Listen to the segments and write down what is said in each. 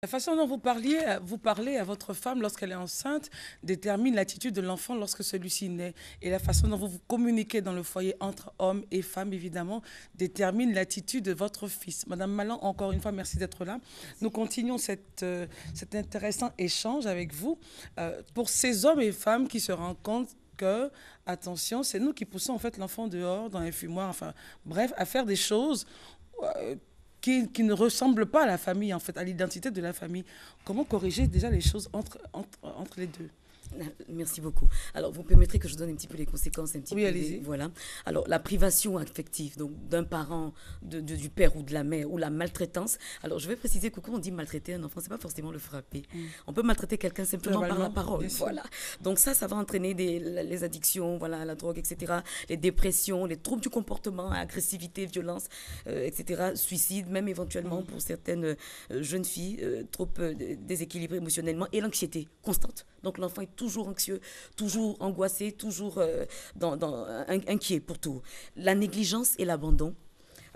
La façon dont vous parlez à votre femme lorsqu'elle est enceinte détermine l'attitude de l'enfant lorsque celui-ci naît. Et la façon dont vous vous communiquez dans le foyer entre hommes et femmes, évidemment, détermine l'attitude de votre fils. Madame Malan, encore une fois, merci d'être là. Nous continuons cet intéressant échange avec vous. Pour ces hommes et femmes qui se rendent compte que, attention, c'est nous qui poussons en fait l'enfant dehors, dans les fumoirs, enfin, bref, à faire des choses qui ne ressemblent pas à la famille, en fait, à l'identité de la famille. Comment corriger déjà les choses entre les deux? Merci beaucoup. Alors, vous permettrez que je donne un petit peu les conséquences, un petit Oui, peu allez-y. voilà. Alors, la privation affective, donc d'un parent, du père ou de la mère, ou la maltraitance. Alors, je vais préciser que quand on dit maltraiter un enfant, c'est pas forcément le frapper. On peut maltraiter quelqu'un simplement par la parole. Voilà. Donc ça va entraîner les addictions, voilà, la drogue, etc., les dépressions, les troubles du comportement, agressivité, violence, etc., suicide, même éventuellement pour certaines jeunes filles trop déséquilibrées émotionnellement, et l'anxiété constante. Donc l'enfant est toujours anxieux, toujours angoissé, toujours inquiet pour tout. La négligence et l'abandon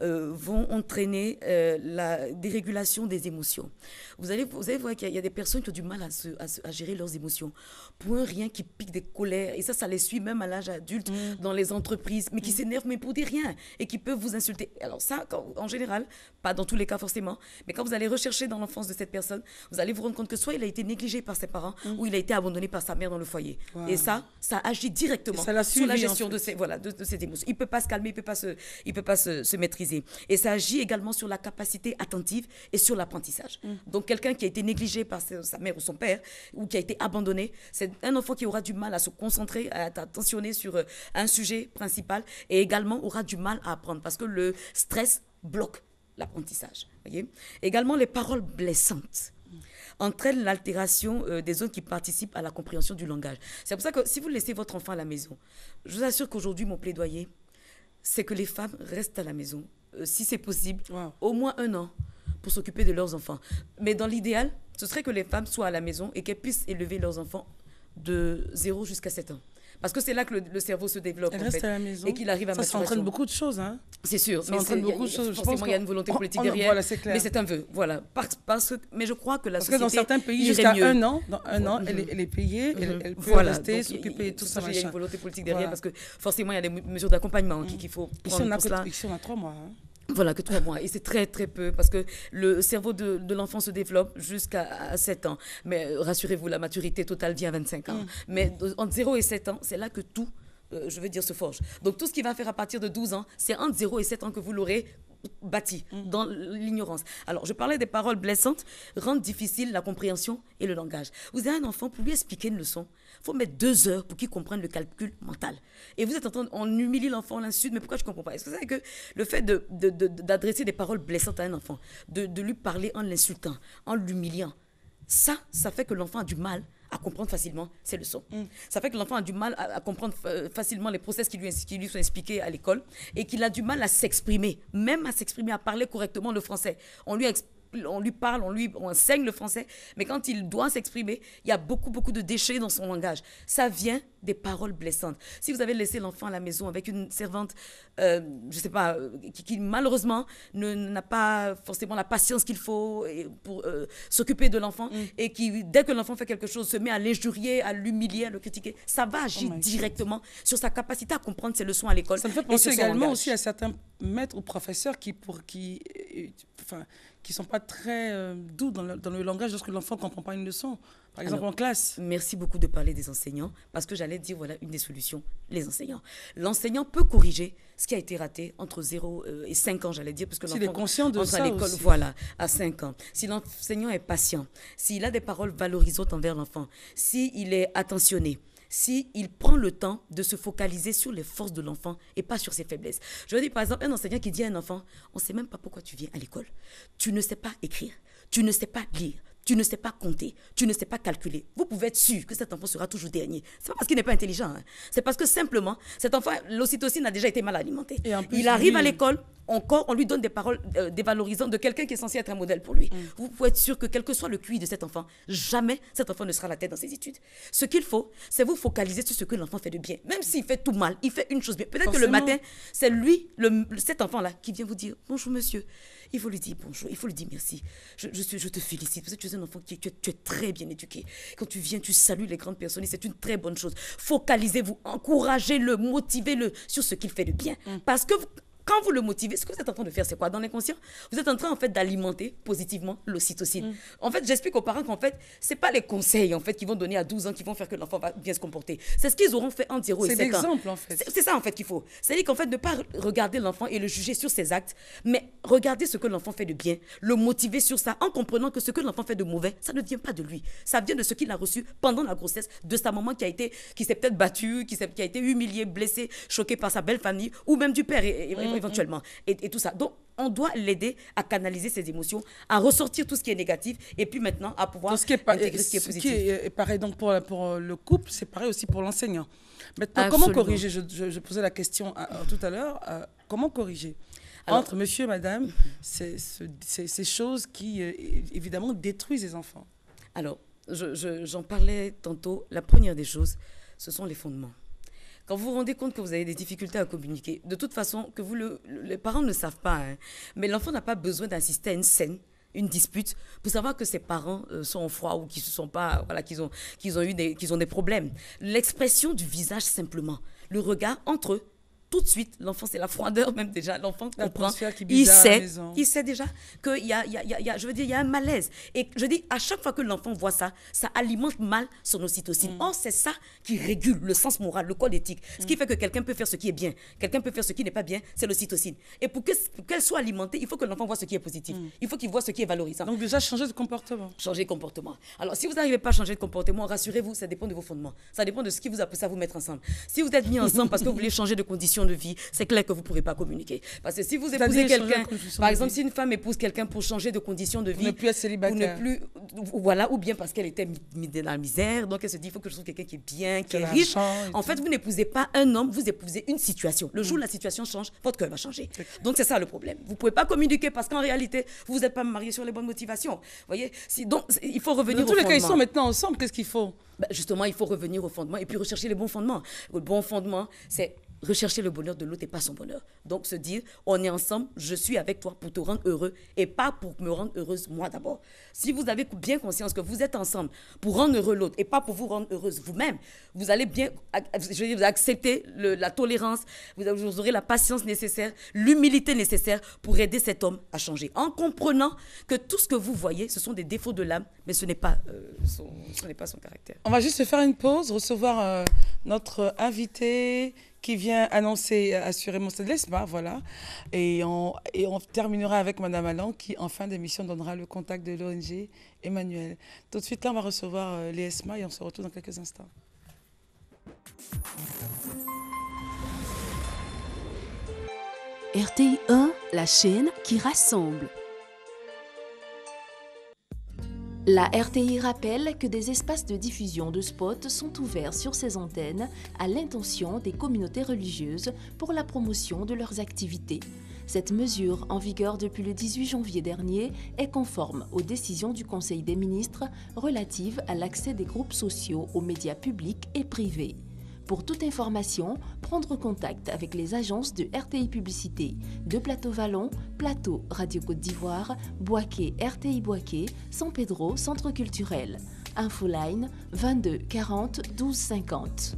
vont entraîner la dérégulation des émotions. Vous allez voir qu'il y a des personnes qui ont du mal à gérer leurs émotions. Pour un rien qui pique des colères, et ça les suit même à l'âge adulte dans les entreprises, mais qui s'énervent mais pour des riens et qui peuvent vous insulter. Alors ça, en général, pas dans tous les cas forcément, mais quand vous allez rechercher dans l'enfance de cette personne, vous allez vous rendre compte que soit il a été négligé par ses parents, ou il a été abandonné par sa mère dans le foyer. Wow. Et ça agit directement sur la gestion de ces émotions. Il ne peut pas se calmer, il peut pas se maîtriser. Et ça agit également sur la capacité attentive et sur l'apprentissage. Donc, quelqu'un qui a été négligé par sa mère ou son père, ou qui a été abandonné, c'est un enfant qui aura du mal à se concentrer, à être attentionné sur un sujet principal, et également aura du mal à apprendre, parce que le stress bloque l'apprentissage. Voyez ? Également, les paroles blessantes entraînent l'altération des zones qui participent à la compréhension du langage. C'est pour ça que si vous laissez votre enfant à la maison, je vous assure qu'aujourd'hui, mon plaidoyer, c'est que les femmes restent à la maison, si c'est possible, au moins 1 an, pour s'occuper de leurs enfants. Mais dans l'idéal, ce serait que les femmes soient à la maison et qu'elles puissent élever leurs enfants de 0 jusqu'à 7 ans. Parce que c'est là que le cerveau se développe, Elle reste à la maison. Et qu'il arrive à maturation. Ça entraîne beaucoup de choses, hein. C'est sûr. Ça entraîne beaucoup de choses. Forcément, il y a une volonté politique derrière. Voilà, c'est clair. Mais c'est un vœu, voilà. Mais je crois que la société Parce que dans certains pays, jusqu'à 1 an, elle est payée, elle peut rester, s'occuper et tout ça. Il y a une volonté politique derrière, parce que forcément, il y a des mesures d'accompagnement qu'il faut prendre pour cela. Ici, on a 3 mois, hein. Voilà, que 3 mois. Et c'est très, très peu, parce que le cerveau de l'enfant se développe jusqu'à 7 ans. Mais rassurez-vous, la maturité totale vient à 25 ans. Mais entre 0 et 7 ans, c'est là que tout, je veux dire, se forge. Donc, tout ce qui va faire à partir de 12 ans, c'est entre 0 et 7 ans que vous l'aurez bâti dans l'ignorance. Alors, je parlais des paroles blessantes, rendent difficile la compréhension et le langage. Vous avez un enfant, pour lui expliquer une leçon, il faut mettre 2 heures pour qu'il comprenne le calcul mental. Et vous êtes en train, on humilie l'enfant, on l'insulte, mais pourquoi je ne comprends pas? Est-ce que vous savez que le fait d'adresser des paroles blessantes à un enfant, de lui parler en l'insultant, en l'humiliant, ça fait que l'enfant a du mal à comprendre facilement ses leçons. Ça fait que l'enfant a du mal à comprendre facilement les process qui lui sont expliqués à l'école, et qu'il a du mal à s'exprimer, même à s'exprimer, à parler correctement le français. On lui parle, on enseigne le français, mais quand il doit s'exprimer, il y a beaucoup, beaucoup de déchets dans son langage. Ça vient des paroles blessantes. Si vous avez laissé l'enfant à la maison avec une servante, je ne sais pas, qui malheureusement n'a pas forcément la patience qu'il faut pour s'occuper de l'enfant, et qui, dès que l'enfant fait quelque chose, se met à l'injurier, à l'humilier, à le critiquer, ça va agir directement sur sa capacité à comprendre ses leçons à l'école. Ça me fait penser également aussi à certains maîtres ou professeurs qui sont pas très doux dans le langage lorsque l'enfant ne comprend pas une leçon, par exemple en classe. Merci beaucoup de parler des enseignants, parce que j'allais dire, voilà, une des solutions, les enseignants. L'enseignant peut corriger ce qui a été raté entre 0 et 5 ans, j'allais dire, parce que l'enfant est conscient de ça à l'école, aussi. Voilà, à 5 ans. Si l'enseignant est patient, s'il a des paroles valorisantes envers l'enfant, s'il est attentionné, s'il prend le temps de se focaliser sur les forces de l'enfant et pas sur ses faiblesses. Je veux dire, par exemple, un enseignant qui dit à un enfant, on ne sait même pas pourquoi tu viens à l'école. Tu ne sais pas écrire, tu ne sais pas lire, tu ne sais pas compter, tu ne sais pas calculer. Vous pouvez être sûr que cet enfant sera toujours dernier. Ce n'est pas parce qu'il n'est pas intelligent, hein. C'est parce que simplement, cet enfant, l'ocytocine a déjà été mal alimentée. Il arrive à l'école, on lui donne des paroles dévalorisantes de quelqu'un qui est censé être un modèle pour lui. Vous pouvez être sûr que quel que soit le QI de cet enfant, jamais cet enfant ne sera à la tête dans ses études. Ce qu'il faut, c'est vous focaliser sur ce que l'enfant fait de bien. Même s'il fait tout mal, il fait une chose bien. Peut-être que le matin, c'est lui, cet enfant-là, qui vient vous dire « Bonjour monsieur, il faut lui dire bonjour, il faut lui dire merci. Je te félicite parce que tu es un enfant tu es très bien éduqué. Quand tu viens, tu salues les grandes personnes et c'est une très bonne chose. Focalisez-vous, encouragez-le, motivez-le sur ce qu'il fait de bien. Parce que quand vous le motivez, ce que vous êtes en train de faire, c'est quoi? Dans l'inconscient, vous êtes en train, en fait, d'alimenter positivement l'ocytocine. En fait, j'explique aux parents qu'en fait, c'est pas les conseils, en fait, qu'ils vont donner à 12 ans qui vont faire que l'enfant va bien se comporter. C'est ce qu'ils auront fait entre 0 et 7 ans. C'est l'exemple, en fait. C'est ça, en fait, qu'il faut. C'est-à-dire qu'en fait, ne pas regarder l'enfant et le juger sur ses actes, mais regarder ce que l'enfant fait de bien, le motiver sur ça, en comprenant que ce que l'enfant fait de mauvais, ça ne vient pas de lui. Ça vient de ce qu'il a reçu pendant la grossesse, de sa maman qui s'est peut-être battue, qui a été humiliée, blessée, choquée par sa belle famille, ou même du père, éventuellement. Et tout ça. Donc, on doit l'aider à canaliser ses émotions, à ressortir tout ce qui est négatif et puis maintenant à pouvoir intégrer ce qui est positif. Ce qui est pareil donc pour le couple, c'est pareil aussi pour l'enseignant. Maintenant, Absolument. comment corriger? Je posais la question tout à l'heure. Comment corriger entre monsieur et madame ces choses qui, évidemment, détruisent les enfants? Alors, j'en parlais tantôt. La première des choses, ce sont les fondements. Quand vous vous rendez compte que vous avez des difficultés à communiquer, de toute façon, que les parents ne savent pas, mais l'enfant n'a pas besoin d'assister à une scène, une dispute, pour savoir que ses parents sont en froid ou qu'ils se sont pas, voilà, qu'ils ont des problèmes. L'expression du visage simplement, le regard entre eux. Tout de suite, l'enfant, c'est la froideur même déjà. L'enfant comprend. Il sait déjà qu'il y a un malaise. Et je dis, à chaque fois que l'enfant voit ça, ça alimente mal son ocytocine. Or, c'est ça qui régule le sens moral, le code éthique. Ce qui fait que quelqu'un peut faire ce qui est bien, quelqu'un peut faire ce qui n'est pas bien, c'est l'ocytocine. Et pour qu'elle soit alimentée, il faut que l'enfant voit ce qui est positif. Il faut qu'il voit ce qui est valorisant. Donc déjà, changer de comportement. Changer de comportement. Alors, si vous n'arrivez pas à changer de comportement, rassurez-vous, ça dépend de vos fondements. Ça dépend de ce qui vous a poussé à vous mettre ensemble. Si vous êtes mis ensemble parce que vous voulez changer de conditions de vie, c'est clair que vous ne pourrez pas communiquer. Parce que si vous épousez quelqu'un, par exemple, si une femme épouse quelqu'un pour changer de conditions de vie, pour ne plus être célibataire, voilà, ou bien parce qu'elle était mise dans la misère, donc elle se dit, il faut que je trouve quelqu'un qui est bien, qui est riche. En fait, vous n'épousez pas un homme, vous épousez une situation. Le jour où la situation change, votre cœur va changer. Donc c'est ça le problème. Vous ne pouvez pas communiquer parce qu'en réalité, vous n'êtes pas marié sur les bonnes motivations. Voyez, donc il faut revenir au fondement. Dans tous les cas, ils sont maintenant ensemble, qu'est-ce qu'il faut? Justement, il faut revenir au fondement et puis rechercher les bons fondements. Le bon fondement, c'est rechercher le bonheur de l'autre et pas son bonheur. Donc se dire, on est ensemble, je suis avec toi pour te rendre heureux et pas pour me rendre heureuse moi d'abord. Si vous avez bien conscience que vous êtes ensemble pour rendre heureux l'autre et pas pour vous rendre heureuse vous-même, vous allez bien, vous accepter la tolérance, vous aurez la patience nécessaire, l'humilité nécessaire pour aider cet homme à changer. En comprenant que tout ce que vous voyez, ce sont des défauts de l'âme, mais ce n'est pas son caractère. On va juste faire une pause, recevoir notre invité qui vient annoncer assurément c'est de l'ESMA, voilà. Et on terminera avec Madame Allan qui, en fin d'émission, donnera le contact de l'ONG Emmanuel. Tout de suite, là, on va recevoir l'ESMA et on se retrouve dans quelques instants. RTI 1, la chaîne qui rassemble. La RTI rappelle que des espaces de diffusion de spots sont ouverts sur ces antennes à l'intention des communautés religieuses pour la promotion de leurs activités. Cette mesure, en vigueur depuis le 18 janvier dernier, est conforme aux décisions du Conseil des ministres relatives à l'accès des groupes sociaux aux médias publics et privés. Pour toute information, prendre contact avec les agences de RTI Publicité de Plateau Vallon, Plateau Radio Côte d'Ivoire, Boaké RTI Boaké, San Pedro Centre Culturel. Infoline 22 40 12 50.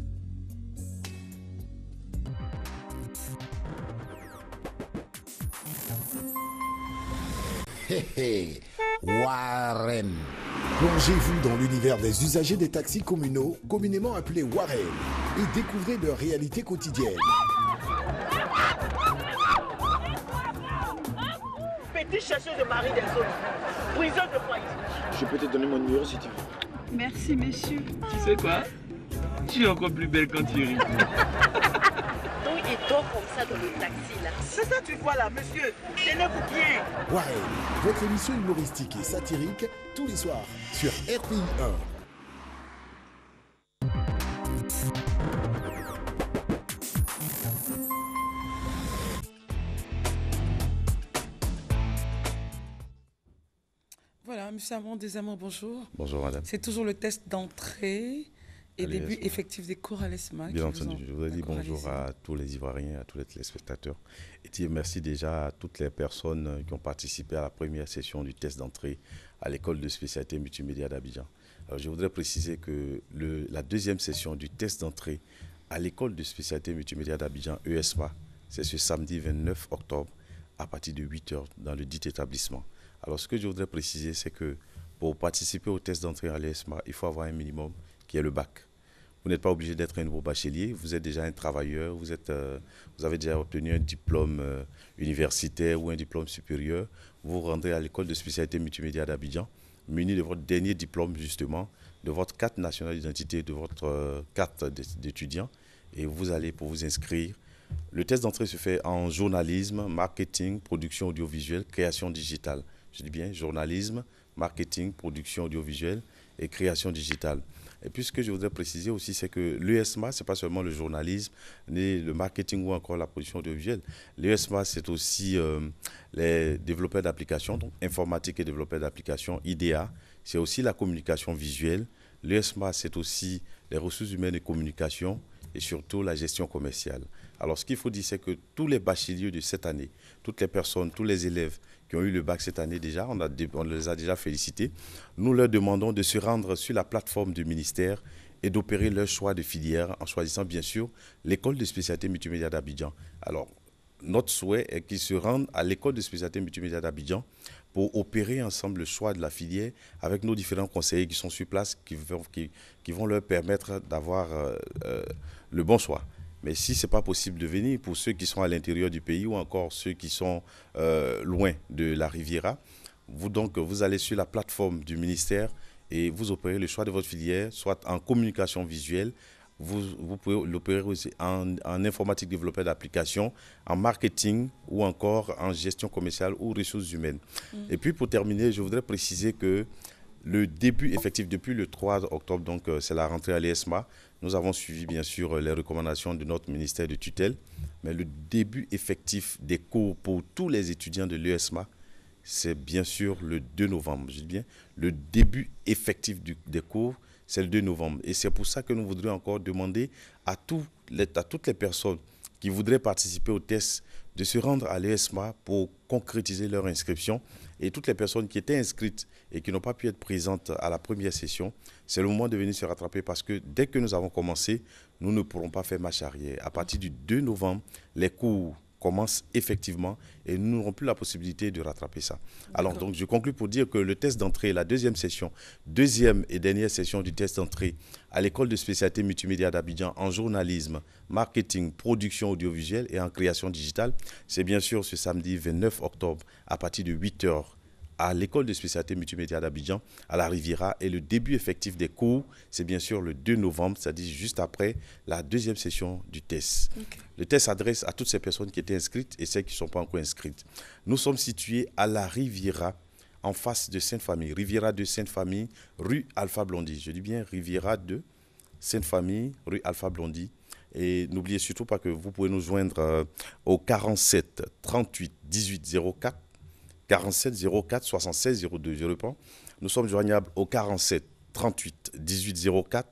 Warren. Plongez-vous dans l'univers des usagers des taxis communaux, communément appelés Warren, et découvrez leur réalité quotidienne. Petit chercheur de mari des autres, prison de foyer. Je peux te donner mon numéro si tu veux. Merci, monsieur. Tu sais quoi? Tu es encore plus belle quand tu ris. Donc, il dort comme ça dans le taxi, là. C'est ça que tu vois là, monsieur. Tenez-vous bien. Warren, votre émission humoristique et satirique, tous les soirs, sur RTI 1. Voilà, monsieur Amand, des Amours, bonjour. Bonjour, madame. C'est toujours le test d'entrée. Et début effectif des cours à l'ESMA. Bien entendu, je voudrais dire bonjour à tous les Ivoiriens, à tous les téléspectateurs. Et dire merci déjà à toutes les personnes qui ont participé à la première session du test d'entrée à l'école de spécialité multimédia d'Abidjan. Alors, je voudrais préciser que la deuxième session du test d'entrée à l'école de spécialité multimédia d'Abidjan, ESMA, c'est ce samedi 29 octobre à partir de 8h dans le dit établissement. Alors, ce que je voudrais préciser, c'est que pour participer au test d'entrée à l'ESMA, il faut avoir un minimum qui est le bac. Vous n'êtes pas obligé d'être un nouveau bachelier, vous êtes déjà un travailleur, vous avez déjà obtenu un diplôme universitaire ou un diplôme supérieur. Vous rendrez à l'école de spécialité multimédia d'Abidjan, muni de votre dernier diplôme justement, de votre carte nationale d'identité, de votre carte d'étudiant, et vous allez pour vous inscrire. Le test d'entrée se fait en journalisme, marketing, production audiovisuelle, création digitale. Je dis bien journalisme, marketing, production audiovisuelle et création digitale. Et puis ce que je voudrais préciser aussi, c'est que l'ESMA, ce n'est pas seulement le journalisme, ni le marketing ou encore la production audiovisuelle. L'ESMA, c'est aussi les développeurs d'applications, donc informatique et développeurs d'applications, IDEA. C'est aussi la communication visuelle. L'ESMA, c'est aussi les ressources humaines et communication et surtout la gestion commerciale. Alors ce qu'il faut dire, c'est que tous les bacheliers de cette année, toutes les personnes, tous les élèves qui ont eu le bac cette année déjà, on les a déjà félicités. Nous leur demandons de se rendre sur la plateforme du ministère et d'opérer leur choix de filière en choisissant bien sûr l'école de spécialité multimédia d'Abidjan. Alors, notre souhait est qu'ils se rendent à l'école de spécialité multimédia d'Abidjan pour opérer ensemble le choix de la filière avec nos différents conseillers qui sont sur place, qui vont leur permettre d'avoir le bon choix. Mais si ce n'est pas possible de venir, pour ceux qui sont à l'intérieur du pays ou encore ceux qui sont loin de la Riviera, vous allez sur la plateforme du ministère et vous opérez le choix de votre filière, soit en communication visuelle, vous pouvez l'opérer aussi en informatique développeur d'application, en marketing ou encore en gestion commerciale ou ressources humaines. Et puis pour terminer, je voudrais préciser que le début effectif depuis le 3 octobre, donc c'est la rentrée à l'ESMA. Nous avons suivi bien sûr les recommandations de notre ministère de tutelle, mais le début effectif des cours pour tous les étudiants de l'ESMA, c'est bien sûr le 2 novembre. Je dis bien, le début effectif des cours, c'est le 2 novembre. Et c'est pour ça que nous voudrions encore demander à toutes les personnes qui voudraient participer au test de se rendre à l'ESMA pour concrétiser leur inscription. Et toutes les personnes qui étaient inscrites et qui n'ont pas pu être présentes à la première session, c'est le moment de venir se rattraper parce que dès que nous avons commencé, nous ne pourrons pas faire marche arrière. À partir du 2 novembre, les cours commencent effectivement et nous n'aurons plus la possibilité de rattraper ça. Alors donc je conclue pour dire que le test d'entrée, la deuxième session, deuxième et dernière session du test d'entrée à l'école de spécialité multimédia d'Abidjan en journalisme, marketing, production audiovisuelle et en création digitale, c'est bien sûr ce samedi 29 octobre à partir de 8h à l'école de spécialité multimédia d'Abidjan, à la Riviera. Et le début effectif des cours, c'est bien sûr le 2 novembre, c'est-à-dire juste après la deuxième session du test. Le test s'adresse à toutes ces personnes qui étaient inscrites et celles qui ne sont pas encore inscrites. Nous sommes situés à la Riviera, en face de Sainte-Famille. Riviera de Sainte-Famille, rue Alpha Blondy. Je dis bien Riviera de Sainte-Famille, rue Alpha Blondy. Et n'oubliez surtout pas que vous pouvez nous joindre au 47 38 18 04. 47 04 76 02, je reprends. Nous sommes joignables au 47 38 18 04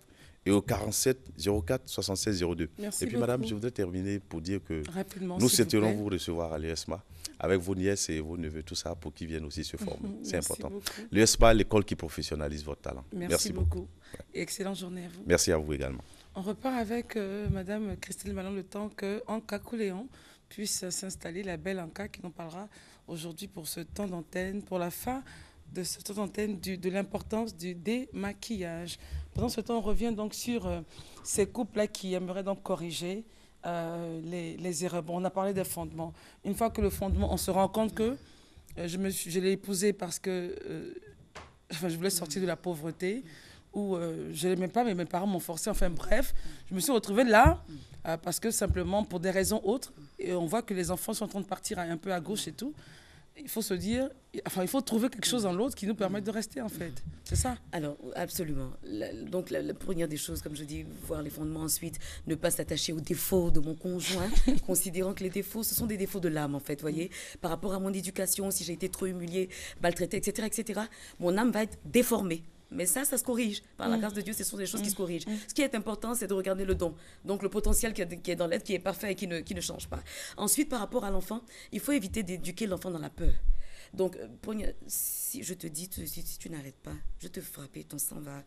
et au 47 04 76 02. Merci et puis beaucoup. madame, je voudrais terminer pour dire que rapidement, nous souhaiterons vous recevoir à l'ESMA avec vos nièces et vos neveux, tout ça pour qu'ils viennent aussi se former. C'est important. L'ESMA, l'école qui professionnalise votre talent. Merci beaucoup. Et excellente journée à vous. Merci à vous également. On repart avec madame Christelle Malon le temps que Anka Couléon puisse s'installer, la belle Anka qui nous parlera aujourd'hui pour ce temps d'antenne, pour la fin de ce temps d'antenne de l'importance du démaquillage. Pendant ce temps, on revient donc sur ces couples-là qui aimeraient donc corriger les erreurs. Bon, on a parlé des fondements. Une fois que le fondement, on se rend compte que je l'ai épousé parce que je voulais sortir de la pauvreté, ou je ne l'aimais pas, mais mes parents m'ont forcé. Enfin bref, je me suis retrouvée là parce que simplement pour des raisons autres. Et on voit que les enfants sont en train de partir un peu à gauche et tout. Il faut se dire, enfin, il faut trouver quelque chose dans l'autre qui nous permette de rester, en fait. C'est ça? Alors, absolument. Donc, la première des choses, comme je dis, voir les fondements. Ensuite, ne pas s'attacher aux défauts de mon conjoint, considérant que les défauts, ce sont des défauts de l'âme, en fait, voyez. Par rapport à mon éducation, si j'ai été trop humiliée, maltraitée, etc., mon âme va être déformée. Mais ça se corrige. Par la grâce de Dieu, ce sont des choses qui se corrigent. Ce qui est important, c'est de regarder le don. Donc, le potentiel qui est dans l'être, qui est parfait et qui ne change pas. Ensuite, par rapport à l'enfant, il faut éviter d'éduquer l'enfant dans la peur. Donc, si je te dis, si tu n'arrêtes pas, je te frappe et ton sang va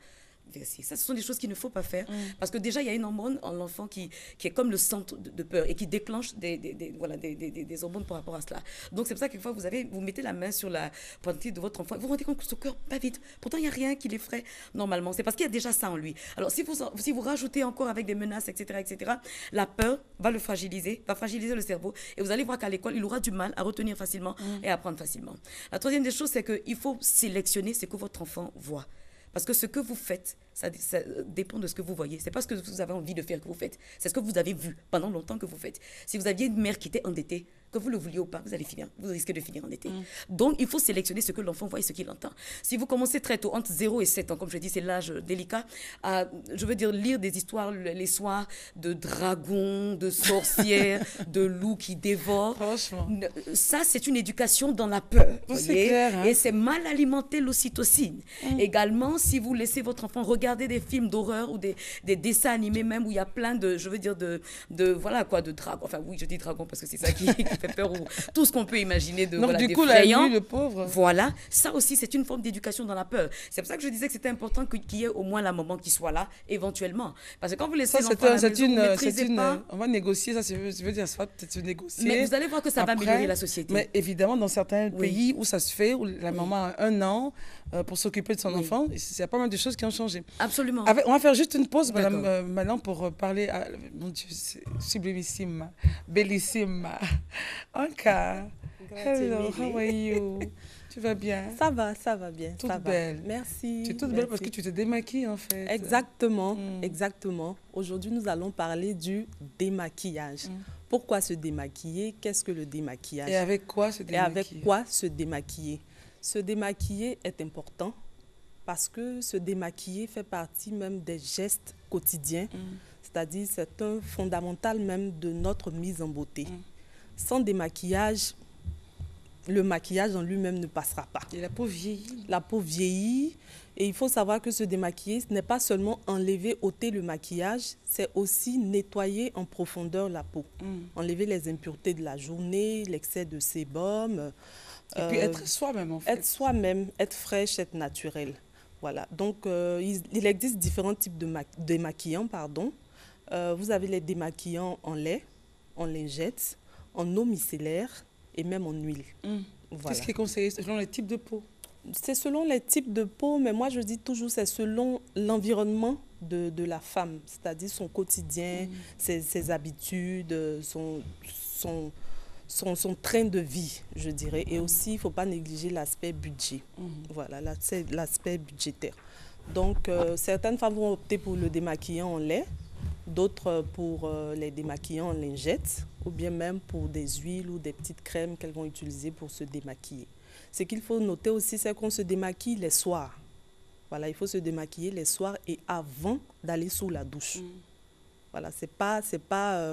verser. Ça, ce sont des choses qu'il ne faut pas faire. Parce que déjà, il y a une hormone en l'enfant qui est comme le centre de peur et qui déclenche des hormones par rapport à cela. Donc, c'est pour ça que quelquefois, vous mettez la main sur la poitrine de votre enfant, vous vous rendez compte que son cœur bat vite. Pourtant, il n'y a rien qui l'effraie normalement. C'est parce qu'il y a déjà ça en lui. Alors, si vous rajoutez encore avec des menaces, etc., la peur va le fragiliser, va fragiliser le cerveau. Et vous allez voir qu'à l'école, il aura du mal à retenir facilement et à apprendre facilement. La troisième des choses, c'est qu'il faut sélectionner ce que votre enfant voit. Parce que ce que vous faites, ça dépend de ce que vous voyez. Ce n'est pas ce que vous avez envie de faire que vous faites. C'est ce que vous avez vu pendant longtemps que vous faites. Si vous aviez une mère qui était endettée, que vous le vouliez ou pas, vous risquez de finir endetté. Donc, il faut sélectionner ce que l'enfant voit et ce qu'il entend. Si vous commencez très tôt, entre 0 et 7 ans, comme je dis, c'est l'âge délicat, je veux dire, lire des histoires les soirs de dragons, de sorcières, de loups qui dévorent. Franchement. Ça, c'est une éducation dans la peur. C'est clair, hein? Et c'est mal alimenter l'ocytocine. Également, si vous laissez votre enfant regarder des films d'horreur ou des dessins animés même où il y a plein de, je veux dire, de dragons. Enfin, oui, je dis dragons parce que c'est ça qui fait peur, ou tout ce qu'on peut imaginer de donc, du coup, d'effrayant. le pauvre. Voilà, ça aussi, c'est une forme d'éducation dans la peur. C'est pour ça que je disais que c'était important qu'il y ait au moins la maman qui soit là, éventuellement. Parce que quand vous laissez l'enfant à la maison, vous ne maîtrisez pas. On va négocier, ça, je veux dire, ça va peut-être se négocier. Mais vous allez voir que ça va améliorer la société. Mais évidemment, dans certains pays où ça se fait, où la maman a 1 an pour s'occuper de son enfant, il y a pas mal de choses qui ont changé. Absolument. On va faire juste une pause, madame, maintenant, pour parler à... Mon Dieu, c'est sublimissime, bellissime. Anka, hello, how are you? Tu vas bien? Ça va bien. Toute ça belle. Va. Merci. Tu es toute belle parce que tu te démaquilles, en fait. Exactement, exactement. Aujourd'hui, nous allons parler du démaquillage. Pourquoi se démaquiller? Qu'est-ce que le démaquillage? Et avec quoi se démaquiller? Et avec quoi se démaquiller? Se démaquiller est important parce que se démaquiller fait partie même des gestes quotidiens. C'est-à-dire, c'est un fondamental même de notre mise en beauté. Sans démaquillage, le maquillage en lui-même ne passera pas. Et la peau vieillit. La peau vieillit. Et il faut savoir que se démaquiller, ce n'est pas seulement enlever, ôter le maquillage, c'est aussi nettoyer en profondeur la peau. Enlever les impuretés de la journée, l'excès de sébum. Et puis être soi-même, en fait. Être soi-même, être fraîche, être naturelle. Voilà. Donc, il existe différents types de démaquillants, pardon. Vous avez les démaquillants en lait, en lingette, en eau micellaire et même en huile. Voilà. Qu'est-ce qui est conseillé selon les types de peau? C'est selon les types de peau, mais moi je dis toujours c'est selon l'environnement de la femme, c'est-à-dire son quotidien, ses habitudes, son train de vie, je dirais. Et aussi, il ne faut pas négliger l'aspect budget. Voilà, l'aspect budgétaire. Donc, certaines femmes vont opter pour le démaquillant en lait, d'autres pour les démaquillants en lingette, ou bien même pour des huiles ou des petites crèmes qu'elles vont utiliser pour se démaquiller. Ce qu'il faut noter aussi, c'est qu'on se démaquille les soirs. Voilà, il faut se démaquiller les soirs et avant d'aller sous la douche. Voilà, c'est pas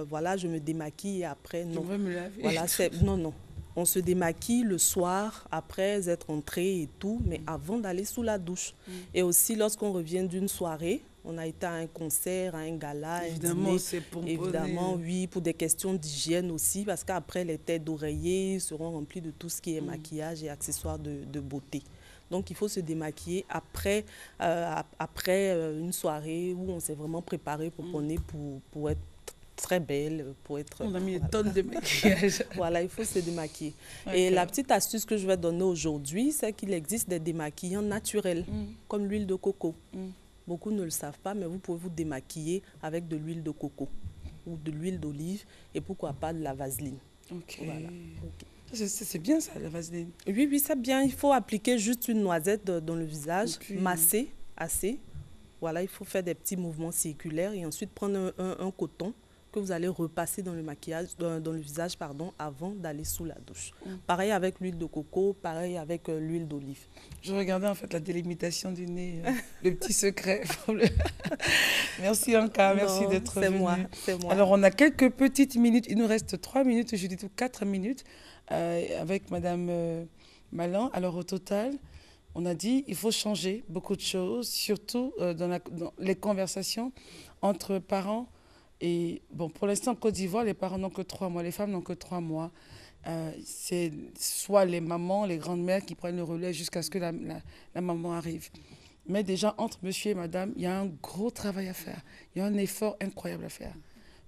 voilà, je me démaquille et après, non. On va me laver. Voilà, non. On se démaquille le soir après être entré et tout, mais avant d'aller sous la douche. Et aussi, lorsqu'on revient d'une soirée, on a été à un concert, à un gala, évidemment, un dîner. c'est pour évidemment, oui, pour des questions d'hygiène aussi, parce qu'après, les têtes d'oreiller seront remplies de tout ce qui est maquillage et accessoires de beauté. Donc, il faut se démaquiller après une soirée où on s'est vraiment préparé pour être très belle, pour être... On a mis des tonnes de maquillage. Voilà, il faut se démaquiller. Okay. Et la petite astuce que je vais donner aujourd'hui, c'est qu'il existe des démaquillants naturels, comme l'huile de coco. Beaucoup ne le savent pas, mais vous pouvez vous démaquiller avec de l'huile de coco ou de l'huile d'olive et pourquoi pas de la vaseline. Ok. Voilà. C'est bien ça, la vaseline. Oui, c'est bien. Il faut appliquer juste une noisette dans le visage, masser assez. Voilà, il faut faire des petits mouvements circulaires et ensuite prendre un coton que vous allez repasser dans le maquillage, dans le visage, avant d'aller sous la douche. Pareil avec l'huile de coco, pareil avec l'huile d'olive. Je regardais en fait la délimitation du nez, le petit secret. Merci Anka, merci d'être venue. C'est moi. Alors on a quelques petites minutes, il nous reste 3 minutes, je dis tout 4 minutes, avec Madame Malan. Alors au total, On a dit il faut changer beaucoup de choses, surtout dans les conversations entre parents. Et bon, pour l'instant, en Côte d'Ivoire, les parents n'ont que 3 mois, les femmes n'ont que 3 mois. C'est soit les mamans, les grandes-mères qui prennent le relais jusqu'à ce que la maman arrive. Mais déjà, entre monsieur et madame, il y a un gros travail à faire. Il y a un effort incroyable à faire.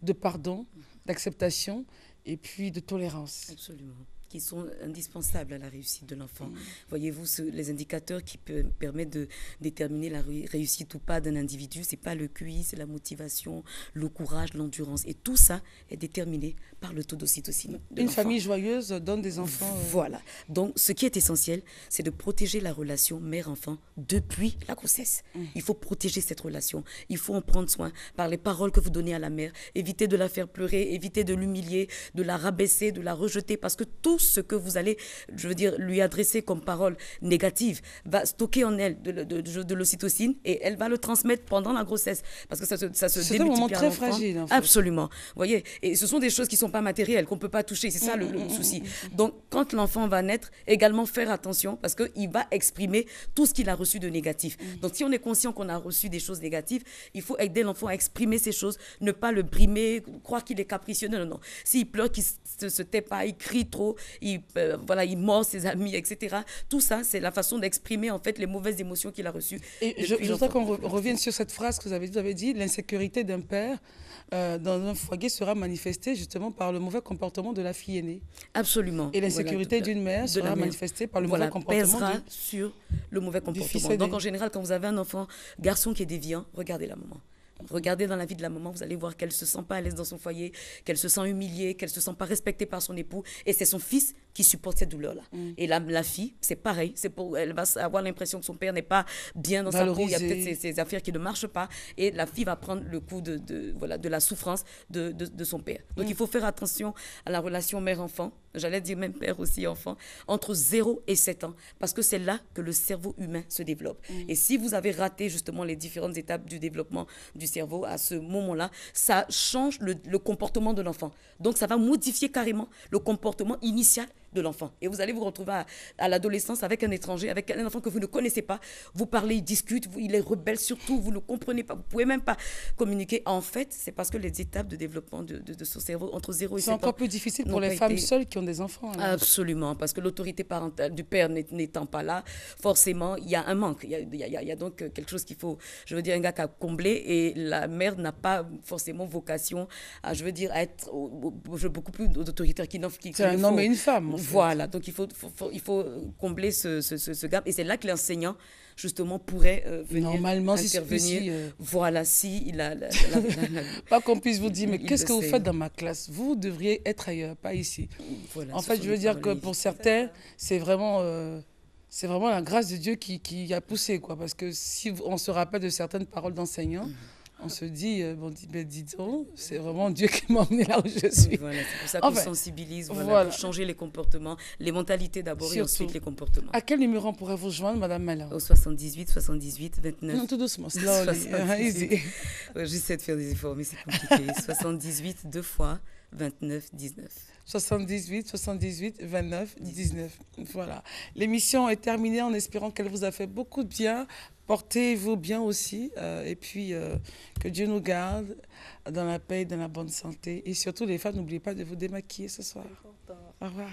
De pardon, d'acceptation et puis de tolérance. Absolument. Qui sont indispensables à la réussite de l'enfant. Voyez-vous, les indicateurs qui permettent de déterminer la réussite ou pas d'un individu, ce n'est pas le QI, c'est la motivation, le courage, l'endurance. Et tout ça est déterminé par le taux d'ocytocine. Une famille joyeuse donne des enfants... Voilà. Donc, ce qui est essentiel, c'est de protéger la relation mère-enfant depuis la grossesse. Il faut protéger cette relation. Il faut en prendre soin par les paroles que vous donnez à la mère. Évitez de la faire pleurer, évitez de l'humilier, de la rabaisser, de la rejeter, parce que tout ce que vous allez, je veux dire, lui adresser comme parole négative va stocker en elle de l'ocytocine et elle va le transmettre pendant la grossesse parce que ça se c'est un moment très fragile en fait. Absolument. Vous voyez, et ce sont des choses qui ne sont pas matérielles, qu'on ne peut pas toucher, c'est ça le souci. Donc quand l'enfant va naître, également faire attention parce qu'il va exprimer tout ce qu'il a reçu de négatif. Donc si on est conscient qu'on a reçu des choses négatives, il faut aider l'enfant à exprimer ces choses, ne pas le brimer, croire qu'il est capricieux. Non, non, non. S'il pleure, qu'il ne se tait pas, il crie trop, il mord ses amis, etc. Tout ça, c'est la façon d'exprimer en fait les mauvaises émotions qu'il a reçues. Et je voudrais qu'on revienne sur cette phrase que vous avez dit, l'insécurité d'un père dans un foyer sera manifestée justement par le mauvais comportement de la fille aînée. Absolument. Et l'insécurité d'une mère sera manifestée par le mauvais comportement sur le mauvais comportement. Donc en général, quand vous avez un enfant garçon qui est déviant, regardez la maman. Regardez dans la vie de la maman, vous allez voir qu'elle ne se sent pas à l'aise dans son foyer, qu'elle se sent humiliée, qu'elle ne se sent pas respectée par son époux. Et c'est son fils qui supporte cette douleur-là. Et la fille, c'est pareil. Elle va avoir l'impression que son père n'est pas bien dans sa peau. Il y a peut-être ces affaires qui ne marchent pas. Et la fille va prendre le coup de la souffrance de son père. Donc il faut faire attention à la relation mère-enfant. J'allais dire même père aussi enfant, entre 0 et 7 ans. Parce que c'est là que le cerveau humain se développe. Et si vous avez raté justement les différentes étapes du développement du cerveau à ce moment-là, ça change le comportement de l'enfant. Donc ça va modifier carrément le comportement initial de l'enfant. Et vous allez vous retrouver à l'adolescence avec un étranger, avec un enfant que vous ne connaissez pas. Vous parlez, il discute, il est rebelle surtout, vous ne le comprenez pas, vous ne pouvez même pas communiquer. En fait, c'est parce que les étapes de développement de son cerveau entre 0 et 7 ans... C'est encore plus difficile pour les femmes seules qui ont des enfants. Alors. Absolument, parce que l'autorité parentale du père n'étant pas là, forcément, il y a un manque. Il y a donc quelque chose qu'il faut, je veux dire, un gars à combler, et la mère n'a pas forcément vocation à, je veux dire, à être beaucoup plus autoritaire qu'il c'est un homme et une femme. Voilà, donc il faut combler ce gap, et c'est là que l'enseignant justement pourrait venir normalement intervenir. Voilà, si il a pas qu'on puisse vous dire mais qu'est-ce que vous faites dans ma classe, vous devriez être ailleurs, pas ici. Voilà, en fait, je veux dire que pour certains, c'est vraiment la grâce de Dieu qui a poussé, quoi, parce que si on se rappelle de certaines paroles d'enseignants, on se dit, dis donc, c'est vraiment Dieu qui m'a emmené là où je suis. Voilà, c'est pour ça qu'on sensibilise, pour changer les comportements, les mentalités d'abord et ensuite les comportements. À quel numéro on pourrait vous joindre, Madame Mala? Au 78 29. Non, tout doucement, slowly, easy. J'essaie de faire des efforts, mais c'est compliqué. 78 2 fois 29 19. 78 29 19. Voilà. L'émission est terminée en espérant qu'elle vous a fait beaucoup de bien. Portez-vous bien aussi. Et puis, que Dieu nous garde dans la paix et dans la bonne santé. Et surtout, les femmes, n'oubliez pas de vous démaquiller ce soir. Au revoir.